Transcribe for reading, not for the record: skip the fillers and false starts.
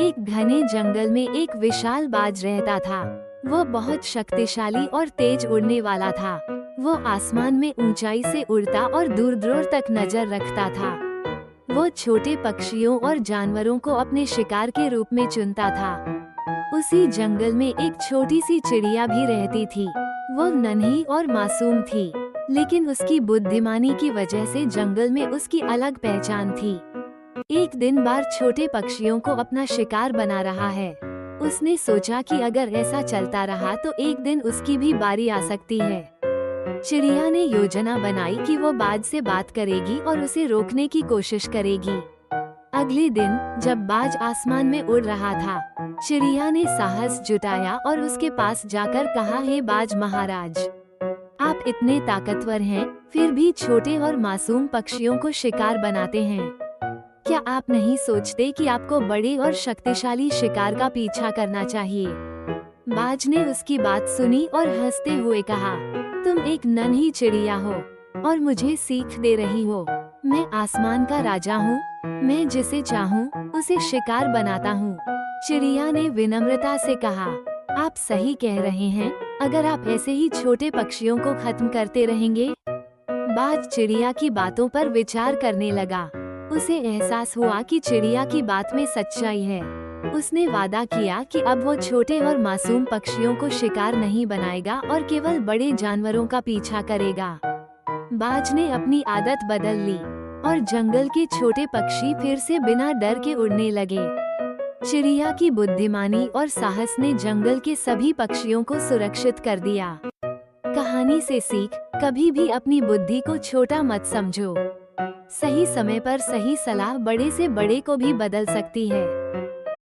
एक घने जंगल में एक विशाल बाज रहता था। वो बहुत शक्तिशाली और तेज उड़ने वाला था। वो आसमान में ऊंचाई से उड़ता और दूर दूर तक नजर रखता था। वो छोटे पक्षियों और जानवरों को अपने शिकार के रूप में चुनता था। उसी जंगल में एक छोटी सी चिड़िया भी रहती थी। वो नन्ही और मासूम थी, लेकिन उसकी बुद्धिमानी की वजह से जंगल में उसकी अलग पहचान थी। एक दिन बार छोटे पक्षियों को अपना शिकार बना रहा है। उसने सोचा कि अगर ऐसा चलता रहा तो एक दिन उसकी भी बारी आ सकती है। चिड़िया ने योजना बनाई कि वो बाज से बात करेगी और उसे रोकने की कोशिश करेगी। अगले दिन जब बाज आसमान में उड़ रहा था, चिड़िया ने साहस जुटाया और उसके पास जाकर कहा, हे बाज महाराज, आप इतने ताकतवर हैं, फिर भी छोटे और मासूम पक्षियों को शिकार बनाते हैं। क्या आप नहीं सोचते कि आपको बड़े और शक्तिशाली शिकार का पीछा करना चाहिए? बाज ने उसकी बात सुनी और हंसते हुए कहा, तुम एक नन्ही चिड़िया हो और मुझे सीख दे रही हो। मैं आसमान का राजा हूँ। मैं जिसे चाहूँ उसे शिकार बनाता हूँ। चिड़िया ने विनम्रता से कहा, आप सही कह रहे हैं। अगर आप ऐसे ही छोटे पक्षियों को खत्म करते रहेंगे। बाज चिड़िया की बातों पर विचार करने लगा। उसे एहसास हुआ कि चिड़िया की बात में सच्चाई है। उसने वादा किया कि अब वो छोटे और मासूम पक्षियों को शिकार नहीं बनाएगा और केवल बड़े जानवरों का पीछा करेगा। बाज ने अपनी आदत बदल ली और जंगल के छोटे पक्षी फिर से बिना डर के उड़ने लगे। चिड़िया की बुद्धिमानी और साहस ने जंगल के सभी पक्षियों को सुरक्षित कर दिया। कहानी से सीख, कभी भी अपनी बुद्धि को छोटा मत समझो। सही समय पर सही सलाह बड़े से बड़े को भी बदल सकती है।